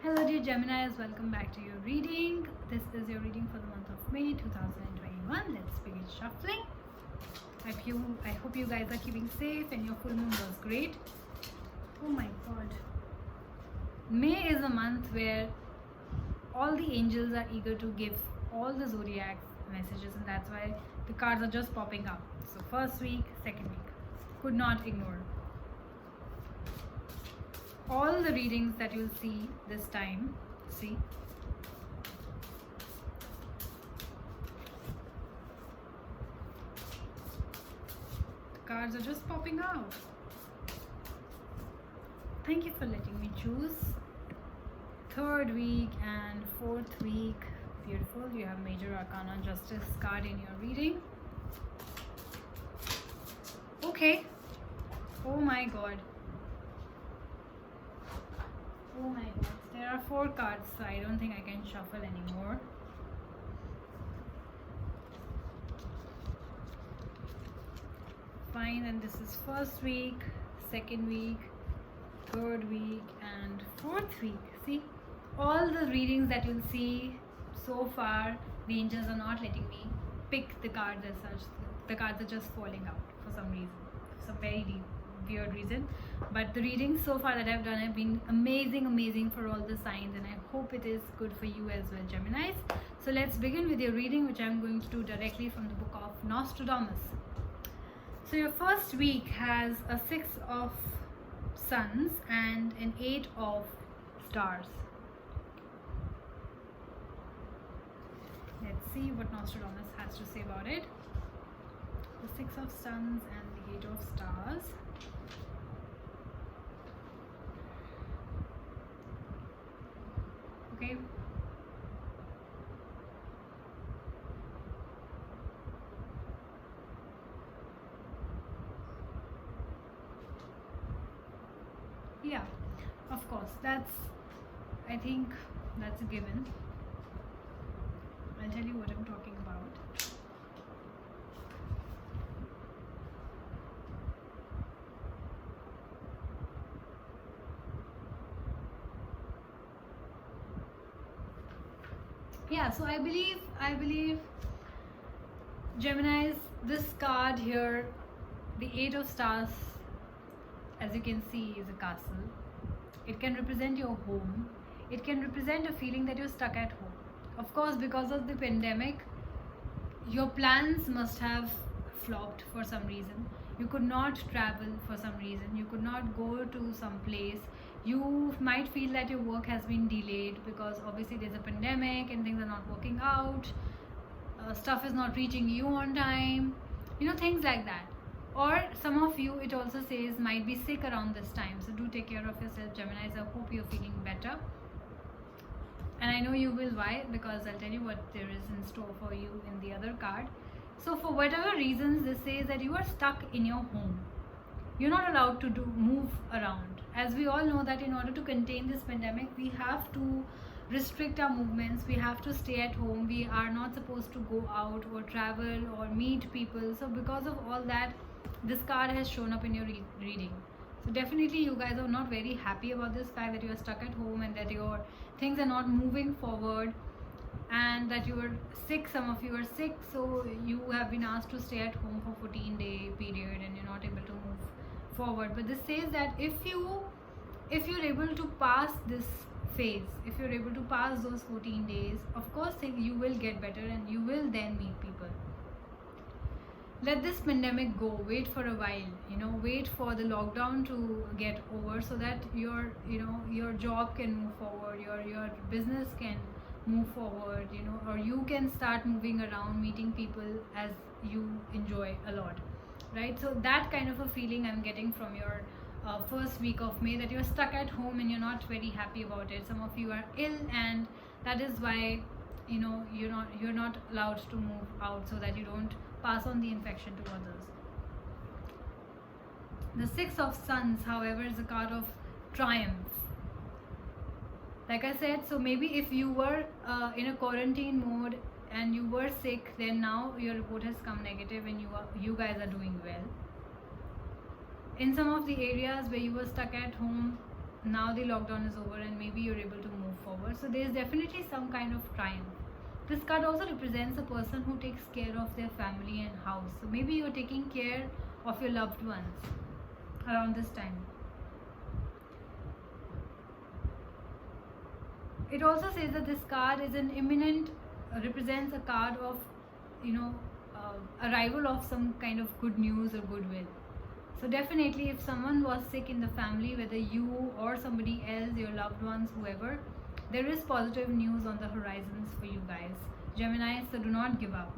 Hello dear Geminis, welcome back to your reading. This is your reading for the month of May 2021. Let's begin shuffling. I hope you guys are keeping safe and your full moon was great. Oh my god. May is a month where all the angels are eager to give all the zodiac messages, and that's why the cards are just popping up. So first week, second week. Could not ignore. All the readings that you'll see this time, see, the cards are just popping out. Thank you for letting me choose. Third week and fourth week, beautiful. You have Major Arcana Justice card in your reading. Okay. Oh my god. Oh my god, there are 4 cards, so I don't think I can shuffle anymore. Fine, and this is first week, second week, third week, and fourth week. See, all the readings that you'll see so far, the angels are not letting me pick the cards as such. The cards are just falling out for some reason, for some very weird reason. But the readings so far that I've done have been amazing for all the signs, and I hope it is good for you as well, Geminis. So let's begin with your reading, which I'm going to do directly from the book of Nostradamus. So your first week has a 6 of suns and an 8 of stars. Let's see what Nostradamus has to say about it. The 6 of suns and the 8 of stars. Okay. Yeah, of course, I think that's a given. I'll tell you what I'm talking about. Yeah, so I believe Geminis, this card here, the 8 of stars, as you can see, is a castle. It can represent your home. It can represent a feeling that you're stuck at home. Of course, because of the pandemic, your plans must have flopped for some reason. You could not travel for some reason. You could not go to some place. You might feel that your work has been delayed because obviously there's a pandemic and things are not working out. Stuff is not reaching you on time. Things like that. Or some of you, it also says, might be sick around this time. So do take care of yourself, Geminis. I hope you're feeling better. And I know you will. Why? Because I'll tell you what there is in store for you in the other card. So for whatever reasons, this says that you are stuck in your home. You're not allowed to move around. As we all know that in order to contain this pandemic, we have to restrict our movements. We have to stay at home. We are not supposed to go out or travel or meet people. So because of all that, this card has shown up in your reading. So definitely you guys are not very happy about this fact that you are stuck at home and that your things are not moving forward and that you are sick. Some of you are sick, so you have been asked to stay at home for 14-day period and you're not able to move forward. But this says that if you're able to pass this phase, if you're able to pass those 14 days, of course you will get better and you will then meet people. Let this pandemic go. Wait for a while, wait for the lockdown to get over so that your job can move forward, your business can move forward, or you can start moving around, meeting people as you enjoy a lot, right? So that kind of a feeling I'm getting from your first week of May, that you're stuck at home and you're not very happy about it. Some of you are ill, and that is why you're not allowed to move out so that you don't pass on the infection to others. The 6 of Suns, however, is a card of triumph. Like I said, so maybe if you were in a quarantine mode and you were sick, then now your report has come negative and you guys are doing well. In some of the areas where you were stuck at home, now the lockdown is over and maybe you're able to move forward. So there's definitely some kind of triumph. This card also represents a person who takes care of their family and house. So maybe you're taking care of your loved ones around this time. It also says that this card is an imminent, represents a card of, arrival of some kind of good news or goodwill. So definitely if someone was sick in the family, whether you or somebody else, your loved ones, whoever, there is positive news on the horizons for you guys, Gemini, so do not give up.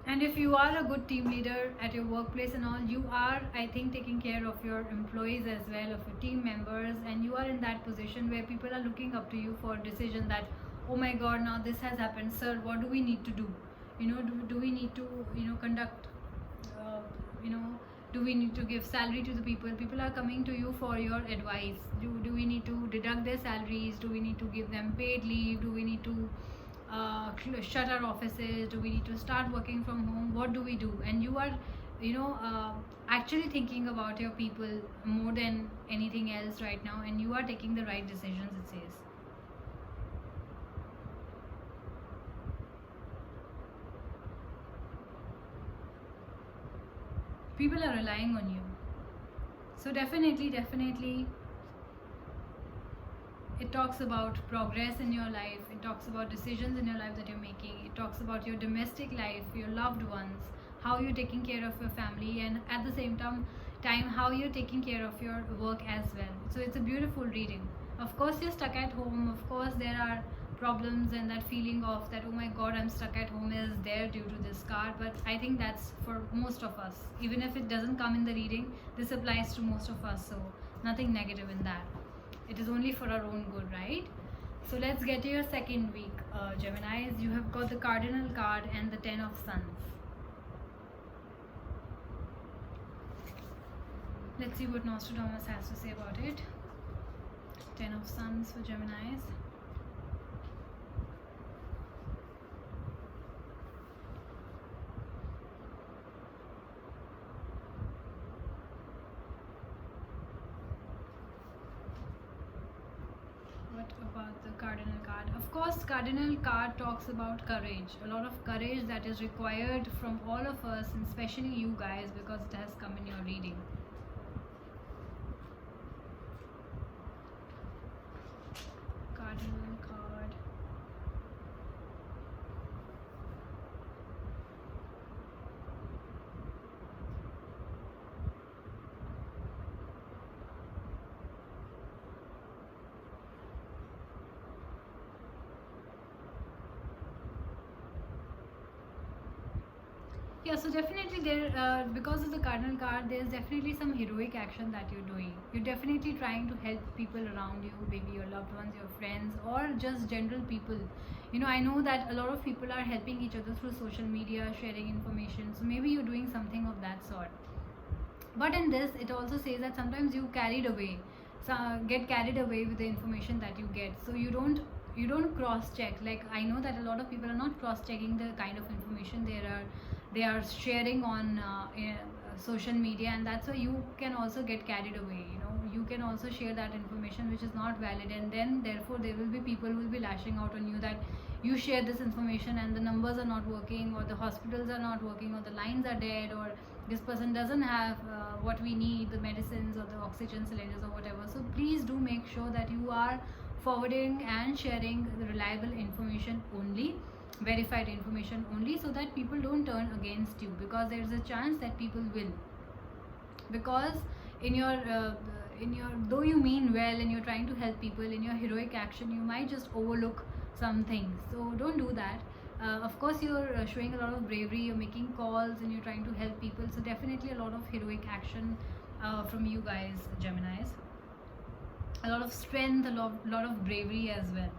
And if you are a good team leader at your workplace and all, you are, I think, taking care of your employees as well, of your team members, and you are in that position where people are looking up to you for a decision that, oh my god, now this has happened, sir, what do we need to do? Do we need to, conduct, do we need to give salary to the people? People are coming to you for your advice. Do we need to deduct their salaries? Do we need to give them paid leave? Do we need to shut our offices? Do we need to start working from home? What do we do? And you are, actually thinking about your people more than anything else right now, and you are taking the right decisions, it says. People are relying on you. So definitely it talks about progress in your life. It talks about decisions in your life that you're making. It talks about your domestic life, your loved ones, how you're taking care of your family, and at the same time how you're taking care of your work as well. So it's a beautiful reading. Of course you're stuck at home. Of course there are problems, and that feeling of that, oh my god, I'm stuck at home, is there due to this card. But I think that's for most of us. Even if it doesn't come in the reading, this applies to most of us, so nothing negative in that. It is only for our own good, right? So let's get to your second week, Geminis. You have got the Cardinal card and the Ten of Suns. Let's see what Nostradamus has to say about it. Ten of Suns for Geminis. About the Cardinal card. Of course, Cardinal card talks about courage. A lot of courage that is required from all of us, and especially you guys, because it has come in your reading. Cardinal card. Yeah, so definitely there, because of the Cardinal card, there's definitely some heroic action that you're doing. You're definitely trying to help people around you, maybe your loved ones, your friends, or just general people. I know that a lot of people are helping each other through social media, sharing information. So maybe you're doing something of that sort. But in this, it also says that sometimes you get carried away with the information that you get. So you don't cross-check. Like, I know that a lot of people are not cross-checking the kind of information they are sharing on social media, and that's why you can also get carried away. You can also share that information which is not valid, and then therefore there will be people who will be lashing out on you that you share this information and the numbers are not working, or the hospitals are not working, or the lines are dead, or this person doesn't have what we need, the medicines or the oxygen cylinders or whatever. So please do make sure that you are forwarding and sharing the reliable information only, verified information only, so that people don't turn against you, because there is a chance that people will, because in your though you mean well and you're trying to help people, in your heroic action you might just overlook some things. So don't do that. Of course you're showing a lot of bravery, you're making calls and you're trying to help people, so definitely a lot of heroic action from you guys, Geminis. A lot of strength, a lot of bravery as well.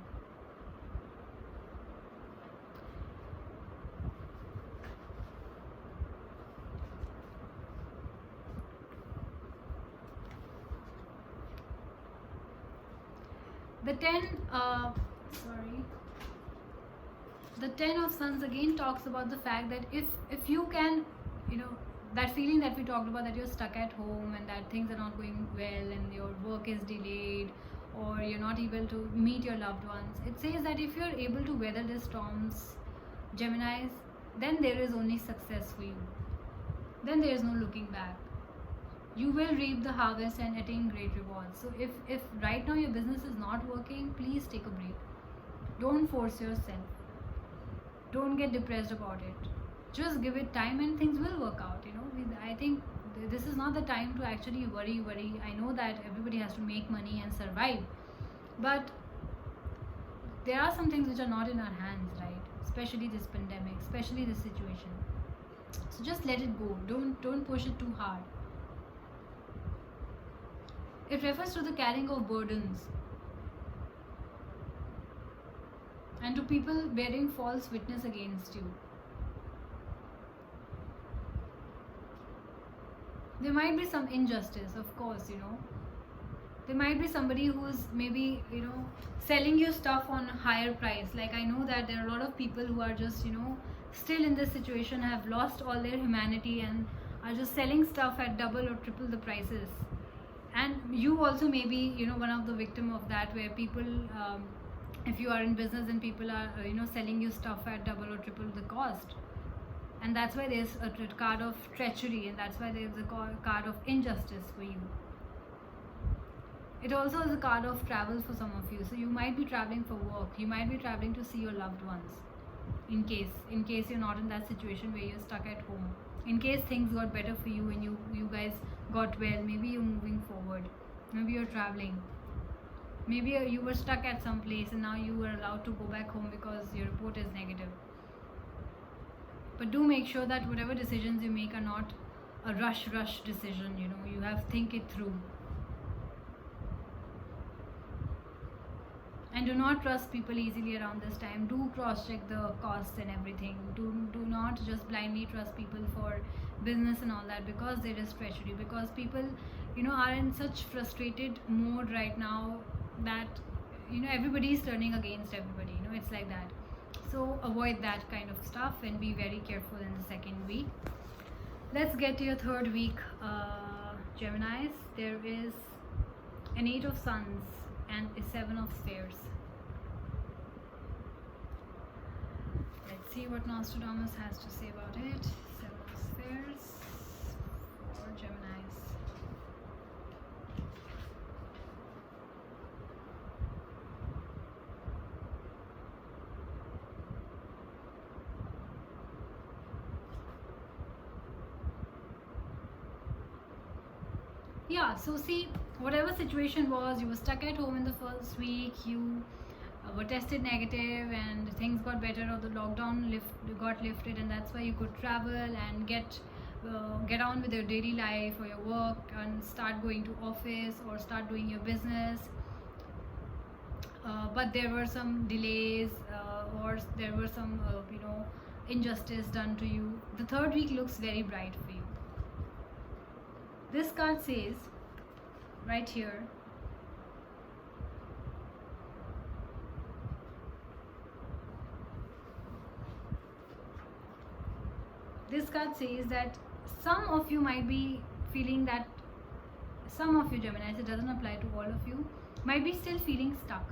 The 10 of Suns again talks about the fact that if you can, that feeling that we talked about, that you're stuck at home and that things are not going well and your work is delayed or you're not able to meet your loved ones, it says that if you're able to weather the storms, Geminis, then there is only success for you. Then there is no looking back. You will reap the harvest and attain great rewards. So if right now your business is not working, please take a break. Don't force yourself. Don't get depressed about it. Just give it time and things will work out. I think this is not the time to actually worry. I know that everybody has to make money and survive, but there are some things which are not in our hands, right? Especially this pandemic, especially this situation. So just let it go. Don't push it too hard. It refers to the carrying of burdens and to people bearing false witness against you. There might be some injustice, of course, There might be somebody who's maybe, selling you stuff on a higher price. Like, I know that there are a lot of people who are just, still in this situation, have lost all their humanity and are just selling stuff at double or triple the prices. And you also may be, one of the victim of that, where people, if you are in business and people are, selling you stuff at double or triple the cost. And that's why there's a card of treachery, and that's why there's a card of injustice for you. It also is a card of travel for some of you. So you might be traveling for work. You might be traveling to see your loved ones. In case you're not in that situation where you're stuck at home. In case things got better for you and you guys got well, maybe you're moving forward. Maybe you're traveling. Maybe you were stuck at some place and now you were allowed to go back home because your report is negative. But do make sure that whatever decisions you make are not a rush decision. You have think it through. And do not trust people easily around this time. Do cross-check the costs and everything. Do not just blindly trust people for business and all that, because there is treachery. Because people, are in such frustrated mode right now that, everybody is turning against everybody. It's like that. So avoid that kind of stuff and be very careful in the second week. Let's get to your third week, Geminis. There is an 8 of Suns and a 7 of Spheres. Let's see what Nostradamus has to say about it. 7 of Spheres for Geminis. Yeah, so see, whatever situation was, you were stuck at home in the first week, you were tested negative and things got better, or the lockdown got lifted, and that's why you could travel and get on with your daily life or your work and start going to office or start doing your business. But there were some delays or there were some injustice done to you. The third week looks very bright for you. This card says right here, this card says that some of you might be feeling that, some of you Geminis, it doesn't apply to all of you, might be still feeling stuck,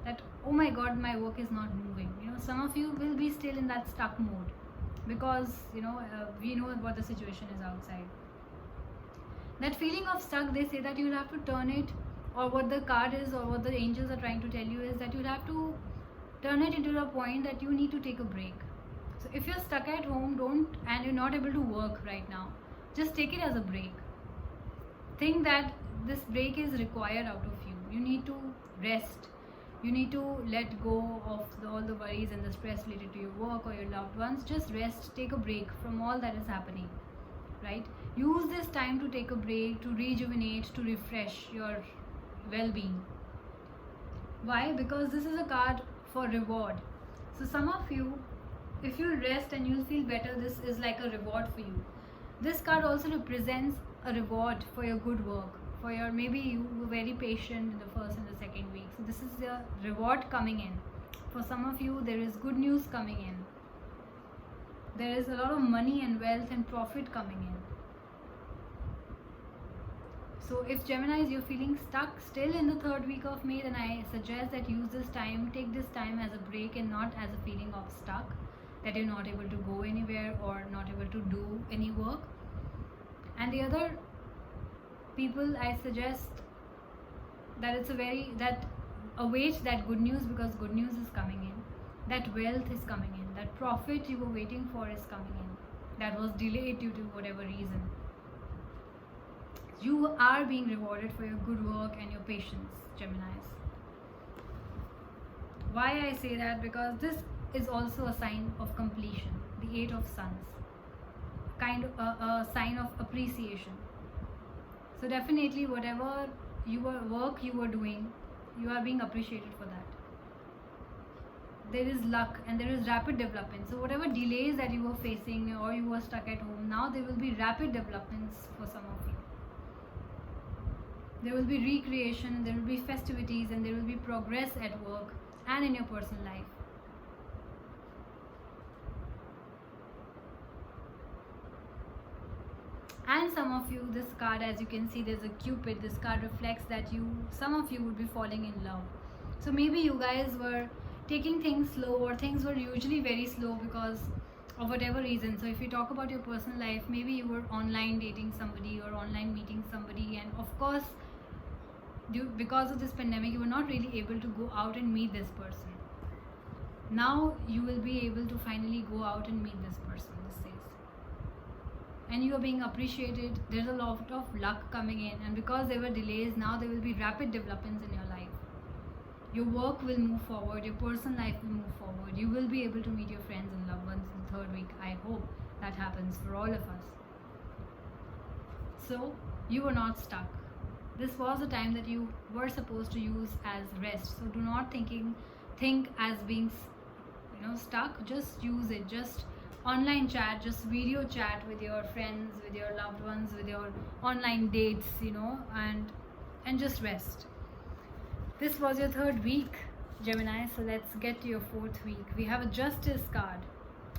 that oh my god, my work is not moving. Some of you will be still in that stuck mode because we know what the situation is outside. That feeling of stuck, they say that you'll have to turn it, or what the card is, or what the angels are trying to tell you is that you'll have to turn it into a point that you need to take a break. So if you're stuck at home, and you're not able to work right now, just take it as a break. Think that this break is required out of you. You need to rest. You need to let go of all the worries and the stress related to your work or your loved ones. Just rest, take a break from all that is happening, right? Use this time to take a break, to rejuvenate, to refresh your well-being. Why? Because this is a card for reward. So some of you, if you rest and you'll feel better, this is like a reward for you. This card also represents a reward for your good work, for your, maybe you were very patient in the first and the second week. So this is the reward coming in. For some of you, there is good news coming in. There is a lot of money and wealth and profit coming in. So if Geminis, you're feeling stuck still in the third week of May, then I suggest that use this time, take this time as a break and not as a feeling of stuck, that you're not able to go anywhere or not able to do any work. And the other people, I suggest that await that good news, because good news is coming in, that wealth is coming in, that profit you were waiting for is coming in, that was delayed due to whatever reason. You are being rewarded for your good work and your patience, Geminis. Why I say that? Because this is also a sign of completion, the Eight of Suns, kind of a sign of appreciation. So definitely whatever work you were doing, you are being appreciated for that. There is luck and there is rapid development. So whatever delays that you were facing or you were stuck at home, now there will be rapid developments for some of you. There will be recreation, there will be festivities, and there will be progress at work and in your personal life. And some of you, this card, as you can see, there's a Cupid. This card reflects that some of you would be falling in love. So maybe you guys were taking things slow, or things were usually very slow because of whatever reason. So if you talk about your personal life, maybe you were online dating somebody or online meeting somebody, and of course, because of this pandemic, you were not really able to go out and meet this person. Now you will be able to finally go out and meet this person, this says. And you are being appreciated. There's a lot of luck coming in, and because there were delays, now there will be rapid developments in your life. Your work will move forward, your personal life will move forward. You will be able to meet your friends and loved ones in the third week. I hope that happens for all of us. So you were not stuck. This was a time that you were supposed to use as rest. So do not think as being stuck. Just use it. Just online chat, just video chat with your friends, with your loved ones, with your online dates, and just rest. This was your third week, Gemini. So let's get to your fourth week. We have a Justice card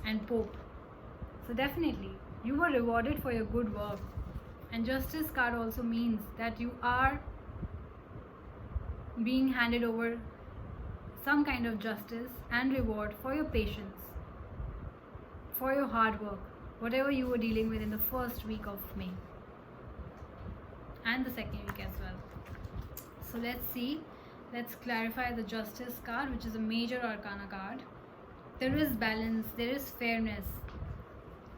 and Pope. So definitely you were rewarded for your good work. And Justice card also means that you are being handed over some kind of justice and reward for your patience, for your hard work, whatever you were dealing with in the first week of May and the second week as well. So let's clarify the Justice card, which is a major arcana card. There is balance, there is fairness,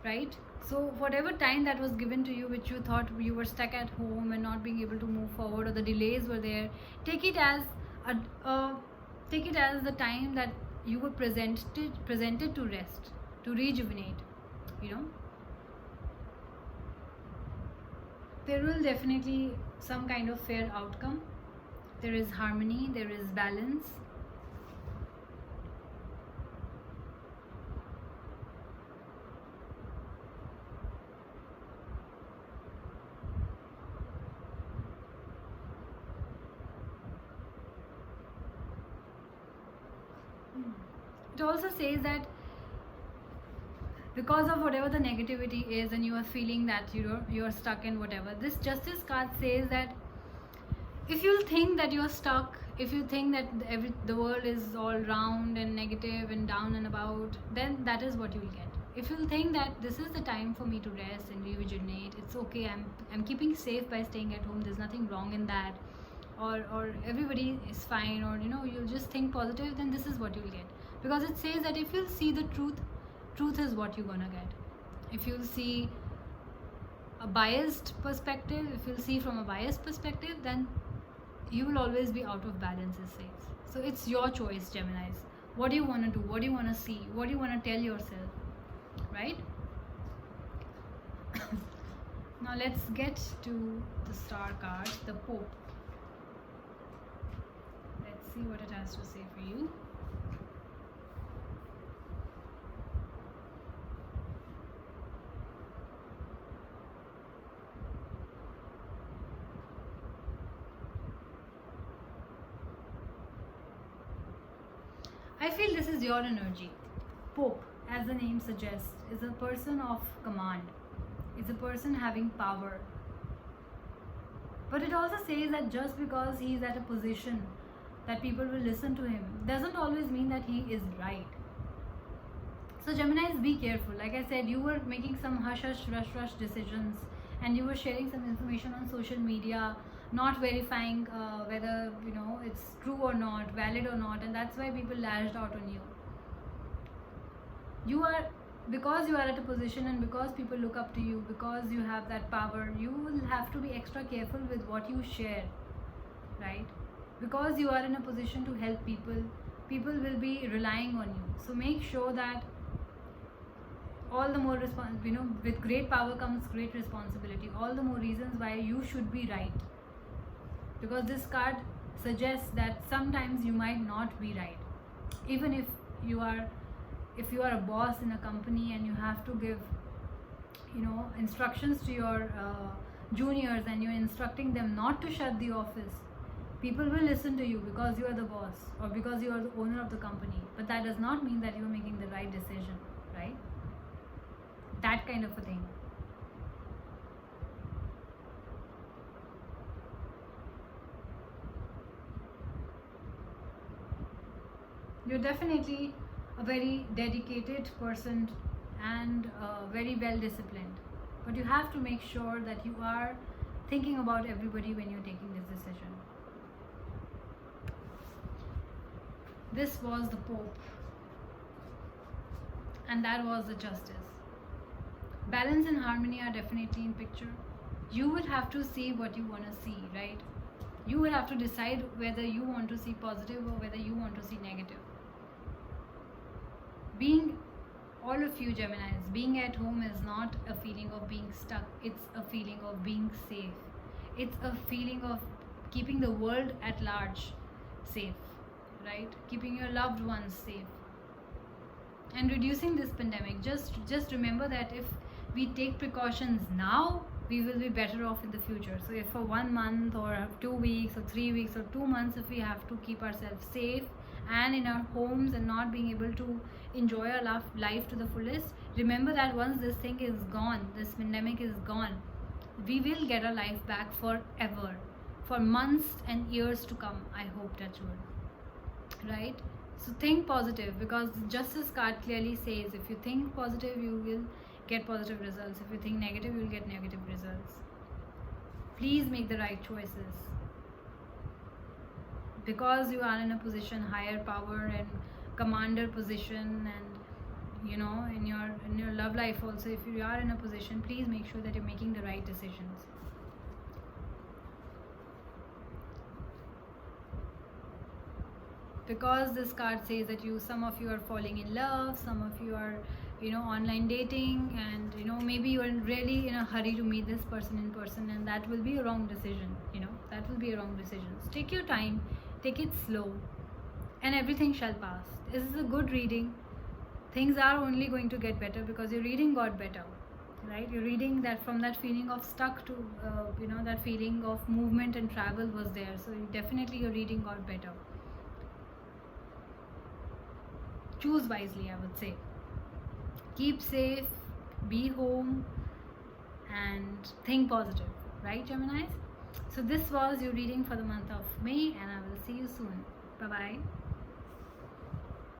right? So whatever time that was given to you, which you thought you were stuck at home and not being able to move forward, or the delays were there, take it as the time that you were presented to rest, to rejuvenate. There will definitely some kind of fair outcome. There is harmony, there is balance. It also says that because of whatever the negativity is, and you are feeling that you're stuck in whatever, this Justice card says that if you think that you're stuck, if you think that the world is all round and negative and down and about, then that is what you'll get. If you think that this is the time for me to rest and rejuvenate, it's okay, I'm keeping safe by staying at home, there's nothing wrong in that, or everybody is fine, or you'll just think positive, then this is what you'll get. Because it says that if you'll see the truth is what you're gonna get. If you'll see a biased perspective, if you'll see from a biased perspective, then you will always be out of balance, it says. So it's your choice, Geminis. What do you want to do? What do you want to see? What do you want to tell yourself? Right? Now let's get to the star card, the Pope. Let's see what it has to say for you. I feel this is your energy. Pope, as the name suggests, is a person of command. It's a person having power. But it also says that just because he is at a position that people will listen to him doesn't always mean that he is right. So Geminis, be careful. Like I said, you were making some hush rush decisions, and you were sharing some information on social media, not verifying whether it's true or not, valid or not, and that's why people lashed out on you. Because you are at a position, and because people look up to you, because you have that power, you will have to be extra careful with what you share, right? Because you are in a position to help people, people will be relying on you. So make sure that all the more with great power comes great responsibility. All the more reasons why you should be right, because this card suggests that sometimes you might not be right. Even if you are a boss in a company and you have to give instructions to your juniors, and you're instructing them not to shut the office, people will listen to you because you are the boss or because you are the owner of the company. But that does not mean that you're making the right decision, right? That kind of a thing. You're definitely a very dedicated person and very well disciplined, but you have to make sure that you are thinking about everybody when you're taking this decision. This was the Pope, and that was the Justice. Balance and harmony are definitely in picture. You will have to see what you want to see, right? You will have to decide whether you want to see positive or whether you want to see negative. All of you Geminis, being at home is not a feeling of being stuck. It's a feeling of being safe. It's a feeling of keeping the world at large safe, right? Keeping your loved ones safe and reducing this pandemic. Just remember that if we take precautions now, we will be better off in the future. So if for 1 month or 2 weeks or 3 weeks or 2 months, if we have to keep ourselves safe and in our homes and not being able to enjoy our life to the fullest, remember that once this thing is gone, this pandemic is gone, we will get our life back forever, for months and years to come. I hope, touch wood, right? So think positive, because the Justice card clearly says if you think positive, you will get positive results. If you think negative, you will get negative results. Please make the right choices, because you are in a position, higher power and commander position, and in your love life also, if you are in a position, please make sure that you're making the right decisions. Because this card says that some of you are falling in love, some of you are online dating, and maybe you are really in a hurry to meet this person in person, and that will be a wrong decision. That will be a wrong decision. So take your time, take it slow, and everything shall pass. This is a good reading. Things are only going to get better because your reading got better, right? You're reading that from that feeling of stuck to that feeling of movement and travel was there. So definitely your reading got better. Choose wisely, I would say. Keep safe, be home, and think positive, right, Geminis? So this was your reading for the month of May, and I will see you soon. Bye bye.